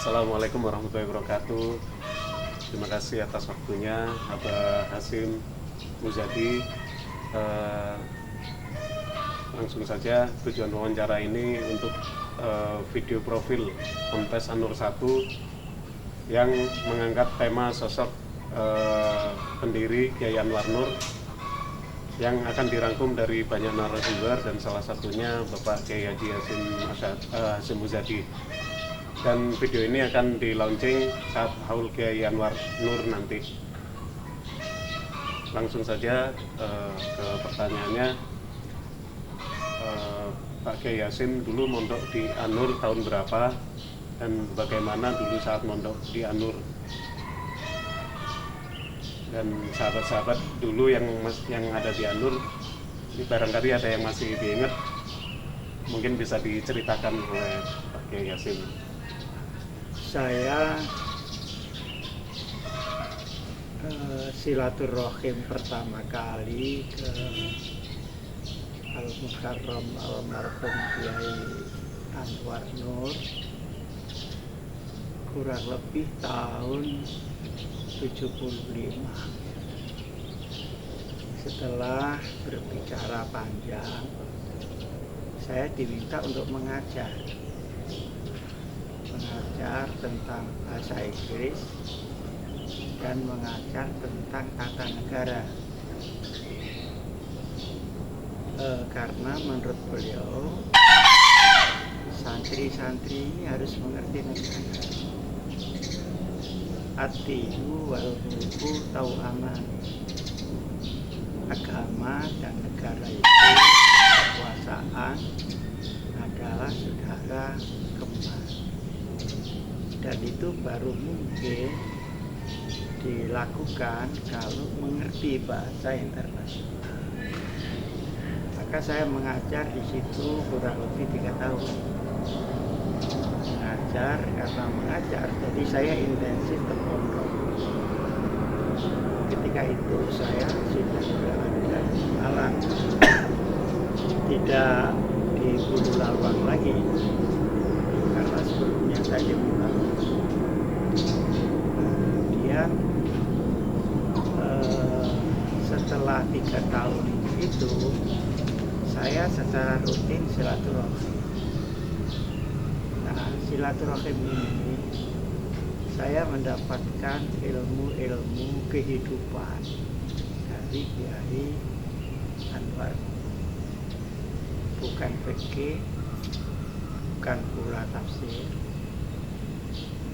Assalamualaikum warahmatullahi wabarakatuh. Terima kasih atas waktunya, Abah Hasim Muzadi. Eh, Langsung saja, tujuan wawancara ini untuk video profil Ponpes An-Nur 1 yang mengangkat tema sosok pendiri Kiai Anwar Nur yang akan dirangkum dari banyak narasumber, dan salah satunya Bapak Kiai Haji Hasim Muzadi. Dan video ini akan di launching saat haul Kiai Anwar Nur nanti. Langsung saja ke pertanyaannya. Pak Kiai Hasim dulu mondok di An-Nur tahun berapa, dan bagaimana dulu saat mondok di An-Nur? Dan sahabat-sahabat dulu yang ada di An-Nur, ini barangkali ada yang masih diingat, mungkin bisa diceritakan oleh Pak Kiai Hasim. Saya silaturahim pertama kali ke Al-Mukarram almarhum Kiai Anwar Nur kurang lebih tahun 75. Setelah berbicara panjang, saya diminta untuk mengajar tentang bahasa Inggris dan mengajar tentang tata negara. Karena menurut beliau santri-santri ini harus mengerti negara. Atihu wal hubu tau'aman. Agama dan negara itu, kekuasaan adalah saudara kembar. Dan itu baru mungkin dilakukan kalau mengerti bahasa internasional. Maka saya mengajar di situ kurang lebih 3 tahun. Mengajar karena mengajar, jadi saya intensif ke pondok. Ketika itu saya sudah berada di Malang, tidak di Bulu Lawang lagi, karena sebelumnya saya di Malang. Kemudian setelah 3 tahun itu saya secara rutin silaturahim. Nah, silaturahim ini saya mendapatkan ilmu-ilmu kehidupan dari Kiai Anwar. Bukan fikih, bukan pula tafsir,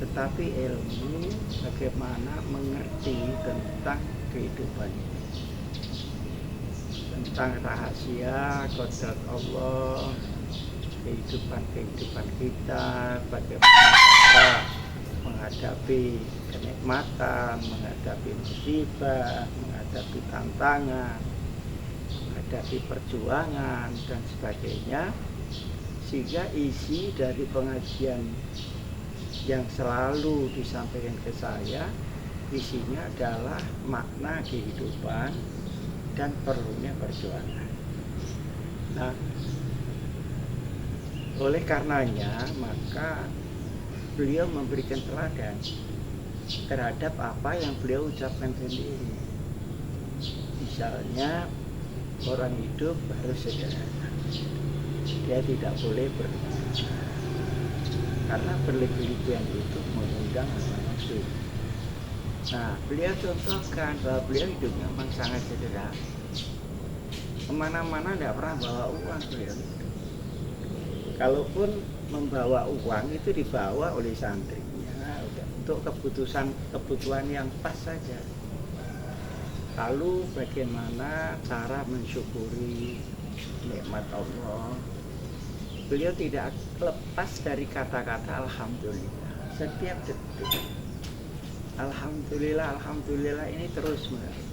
tetapi ilmu bagaimana mengerti tentang kehidupan ini, tentang rahasia kodrat Allah, kehidupan kita, bagaimana cara menghadapi kenikmatan, menghadapi musibah, menghadapi tantangan, menghadapi perjuangan dan sebagainya. Sehingga isi dari pengajian yang selalu disampaikan ke saya, isinya adalah makna kehidupan dan perlunya perjuangan. Nah, oleh karenanya maka beliau memberikan teladan terhadap apa yang beliau ucapkan sendiri. Misalnya, orang hidup harus sederhana, dia tidak boleh berlebihan, karena berlebihan itu mengundang hawa nafsu. Nah, beliau contohkan bahwa beliau hidupnya memang sangat sederhana. Kemana-mana tidak pernah bawa uang beliau. Kalaupun membawa uang itu dibawa oleh santrinya untuk kebutuhan yang pas saja. Lalu bagaimana cara mensyukuri nikmat Allah? Beliau tidak lepas dari kata-kata alhamdulillah setiap detik. Alhamdulillah, alhamdulillah ini terus menerus.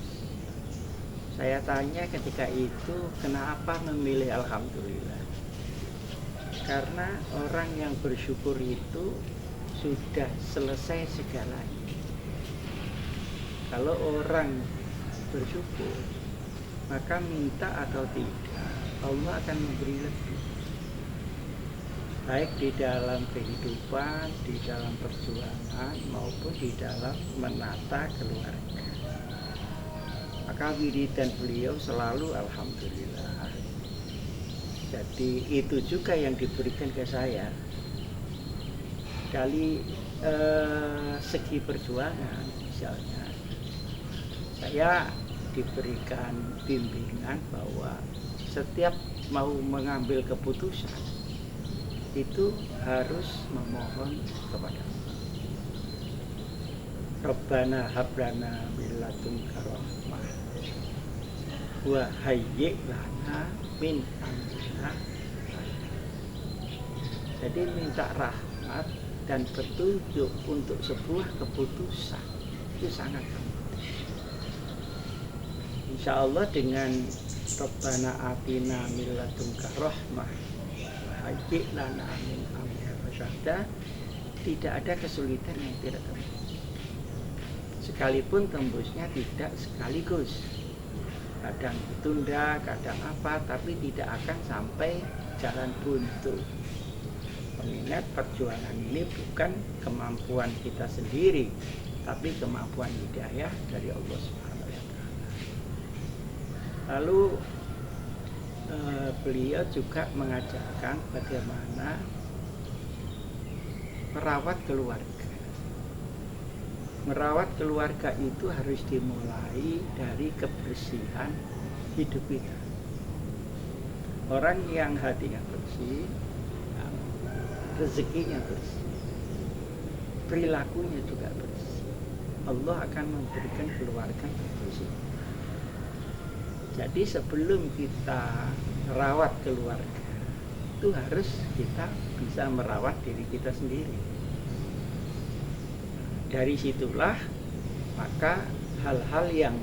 Saya tanya ketika itu, kenapa memilih alhamdulillah? Karena orang yang bersyukur itu sudah selesai segalanya. Kalau orang bersyukur, maka minta atau tidak, Allah akan memberi lebih. baik di dalam kehidupan, di dalam perjuangan maupun di dalam menata keluarga. Maka wiridan beliau selalu alhamdulillah. Jadi itu juga yang diberikan ke saya dari segi perjuangan. Misalnya saya diberikan bimbingan bahwa setiap mau mengambil keputusan itu harus memohon kepada Allah. Rabbana hablana min ladunka rahmah wa hayyi' lana min amrina. Jadi minta rahmat dan petunjuk untuk sebuah keputusan itu sangat penting. Insya Allah dengan Rabbana atina min ladunka rahmah hayyi' lana min amrina rasyada, tidak ada kesulitan yang tidak tembus. Sekalipun tembusnya tidak sekaligus, kadang ditunda, kadang apa, tapi tidak akan sampai jalan buntu. Mengingat perjuangan ini bukan kemampuan kita sendiri, tapi kemampuan hidayah dari Allah Subhanahu wa Ta'ala. Lalu beliau juga mengajarkan bagaimana merawat keluarga. Merawat keluarga itu harus dimulai dari kebersihan hidup kita. Orang yang hatinya bersih, rezekinya bersih, perilakunya juga bersih, Allah akan memberikan keluarga yang bersih. Jadi sebelum kita merawat keluarga, itu harus kita bisa merawat diri kita sendiri. Dari situlah maka hal-hal yang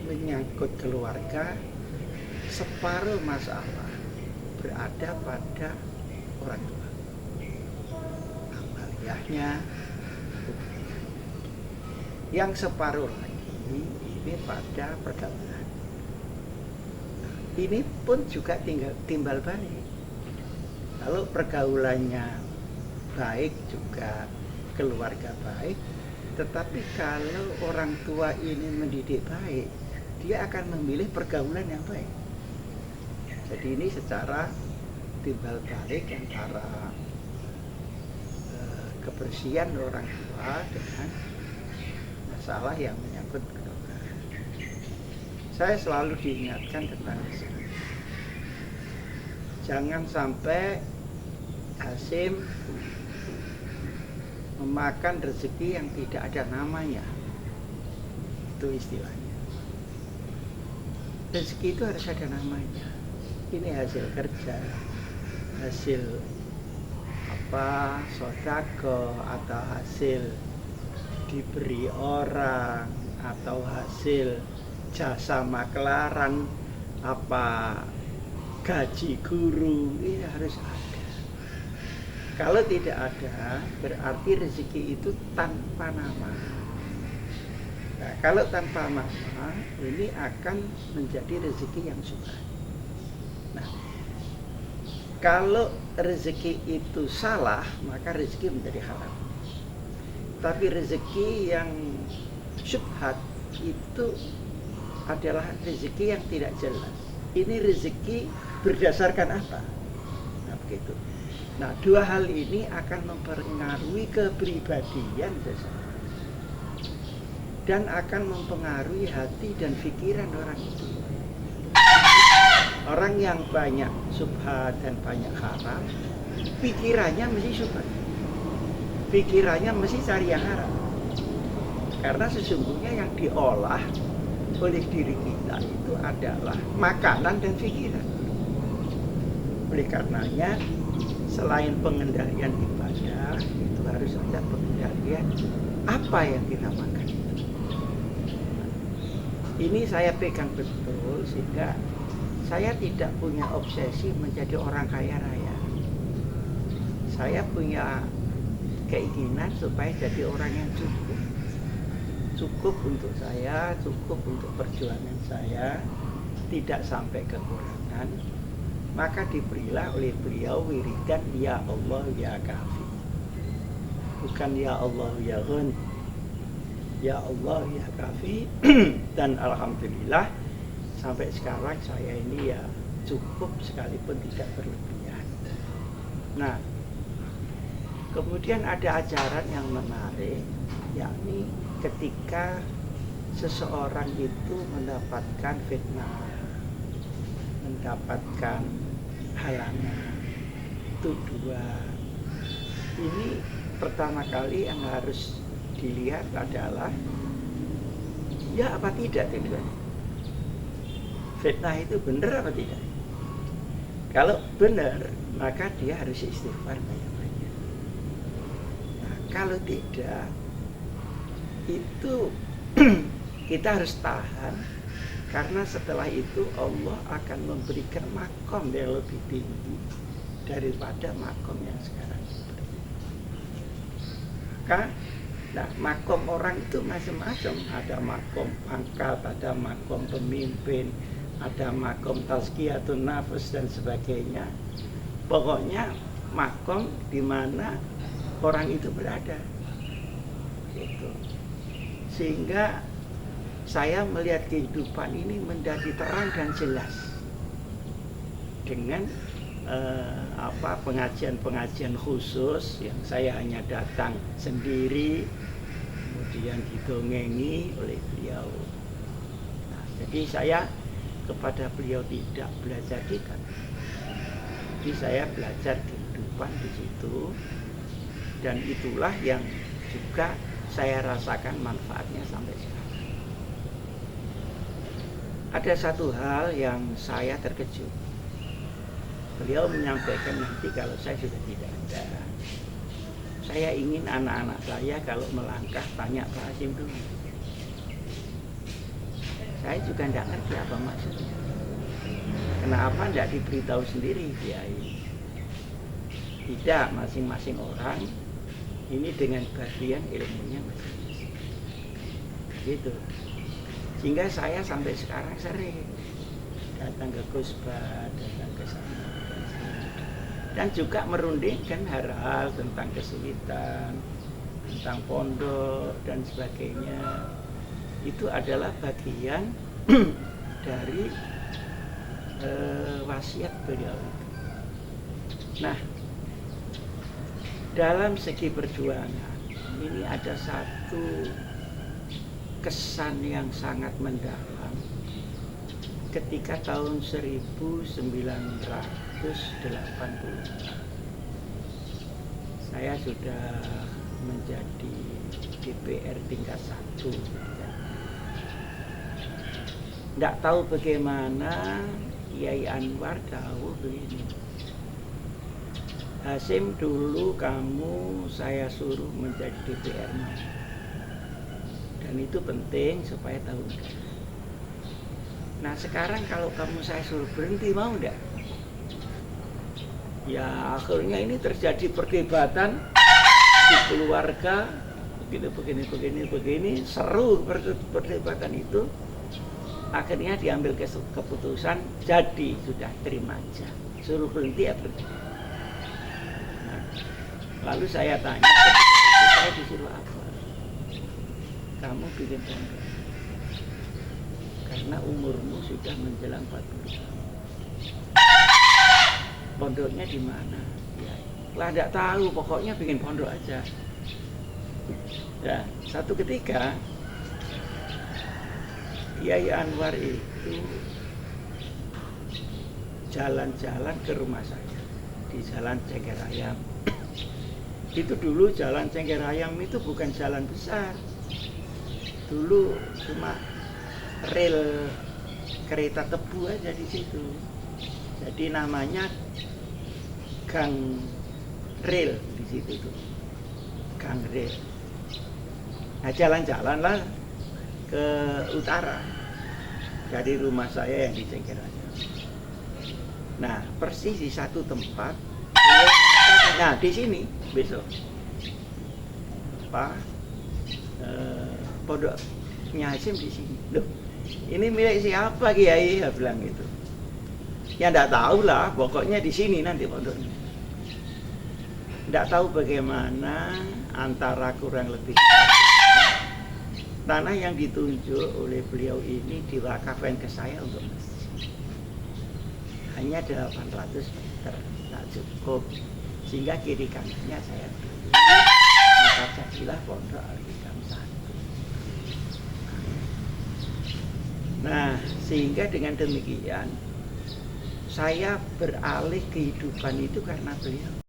menyangkut keluarga, separuh masalah berada pada orang tua. Yang separuh lagi ini pada pergaulan. Ini pun juga timbal balik. Kalau pergaulannya baik juga keluarga baik, tetapi kalau orang tua ini mendidik baik, dia akan memilih pergaulan yang baik. Jadi ini secara timbal balik antara kebersihan orang tua dengan masalah yang menyangkut keluarga. Saya selalu diingatkan tentang itu. Jangan sampai Hasim memakan rezeki yang tidak ada namanya. Itu istilahnya. Rezeki itu harus ada namanya. Ini hasil kerja, hasil sodako, atau hasil diberi orang, atau hasil jasa maklaran, gaji guru, ini harus ada. Kalau tidak ada, berarti rezeki itu tanpa nama. Nah, kalau tanpa nama, ini akan menjadi rezeki yang subhan. Nah, kalau rezeki itu salah, maka rezeki menjadi haram. Tapi rezeki yang syubhat itu adalah rezeki yang tidak jelas. Ini rezeki berdasarkan apa? Nah, begitu. Nah, dua hal ini akan mempengaruhi kepribadian seseorang dan akan mempengaruhi hati dan pikiran orang itu. Orang yang banyak subhat dan banyak haram, pikirannya mesti subhat, pikirannya mesti cari yang haram. Karena sesungguhnya yang diolah oleh diri kita itu adalah makanan dan pikiran. Oleh karenanya, selain pengendalian ibadah, itu harus ada pengendalian apa yang kita makan. Ini saya pegang betul, sehingga saya tidak punya obsesi menjadi orang kaya raya. Saya punya keinginan supaya jadi orang yang cukup. cukup untuk saya, cukup untuk perjuangan saya, tidak sampai kekurangan, maka diberilah oleh beliau wiridan ya Allah ya Kafi, bukan ya Allah ya Ghani, ya Allah ya Kafi. Dan alhamdulillah sampai sekarang saya ini ya cukup sekalipun tidak berlebihan. Nah, kemudian ada ajaran yang menarik, yakni ketika seseorang itu mendapatkan fitnah, mendapatkan halangan, tuduhan, ini pertama kali yang harus dilihat adalah ya apa tidak tuduhan. Fitnah itu benar apa tidak? Kalau benar, maka dia harus istighfar banyak-banyak. Nah, kalau tidak, itu kita harus tahan, karena setelah itu Allah akan memberikan makom yang lebih tinggi daripada makom yang sekarang. Maka, nah, makom orang itu macam-macam. Ada makom pangkat, ada makom pemimpin, ada makom tazkiyatun nafs dan sebagainya. Pokoknya makom di mana orang itu berada. Gitu. Sehingga saya melihat kehidupan ini menjadi terang dan jelas dengan pengajian-pengajian khusus yang saya hanya datang sendiri, kemudian didongengi oleh beliau. Nah, jadi saya kepada beliau tidak belajar kitab, jadi saya belajar kehidupan di situ, dan itulah yang juga saya rasakan manfaatnya sampai sekarang. Ada satu hal yang saya terkejut. Beliau menyampaikan nanti kalau saya sudah tidak ada, saya ingin anak-anak saya kalau melangkah tanya Pak Hasyim dulu. Saya juga tidak ngerti apa maksudnya. Kenapa tidak diberitahu sendiri, Kiai? Tidak, masing-masing orang ini dengan bagian ilmunya masing-masing. Gitu. Sehingga saya sampai sekarang sering datang ke Kusbah, datang ke sana, dan juga merundingkan hal-hal tentang kesulitan, tentang pondok dan sebagainya. Itu adalah bagian dari wasiat beliau. Nah, dalam segi perjuangan ini ada satu kesan yang sangat mendalam ketika tahun 1980 saya sudah menjadi DPR tingkat 1. Tidak tahu bagaimana Kiai Anwar tahu begini, Hasyim, dulu kamu saya suruh menjadi DPR, dan itu penting supaya tahu. Nah, sekarang kalau kamu saya suruh berhenti, mau enggak? Ya, akhirnya ini terjadi perdebatan di keluarga, begini, seru perdebatan itu. Akhirnya diambil keputusan, jadi sudah terima aja, suruh berhenti ya berhenti. Nah, lalu saya tanya, saya disuruh apa? Kamu bikin pondok karena umurmu sudah menjelang 40 tahun. Pondoknya di mana? Ya, lah tidak tahu, pokoknya bikin pondok aja. Ya, satu ketika Kiai Anwar itu jalan-jalan ke rumah saya di Jalan Cengkerayam. Itu dulu Jalan Cengkerayam itu bukan jalan besar. Dulu cuma rel kereta tebu aja di situ. Jadi namanya Gang Rel di situ tuh. Gang Rel. Nah, jalan-jalanlah ke utara dari rumah saya yang di Cengkerayam. Nah, persis di satu tempat. Nah, di sini besok pondoknya Hasyim di sini. Loh, ini milik siapa Kiai? Dia bilang gitu. Ya enggak tahu lah, pokoknya di sini nanti pondoknya. Enggak tahu bagaimana antara kurang lebih tanah yang ditunjuk oleh beliau ini diwakafkan ke saya untuk masjid. Hanya 800 meter, tak cukup. Sehingga kiri kanannya saya beli, maka jadilah Pondok Al-Hikam 1. Nah, sehingga dengan demikian saya beralih kehidupan itu karena beliau.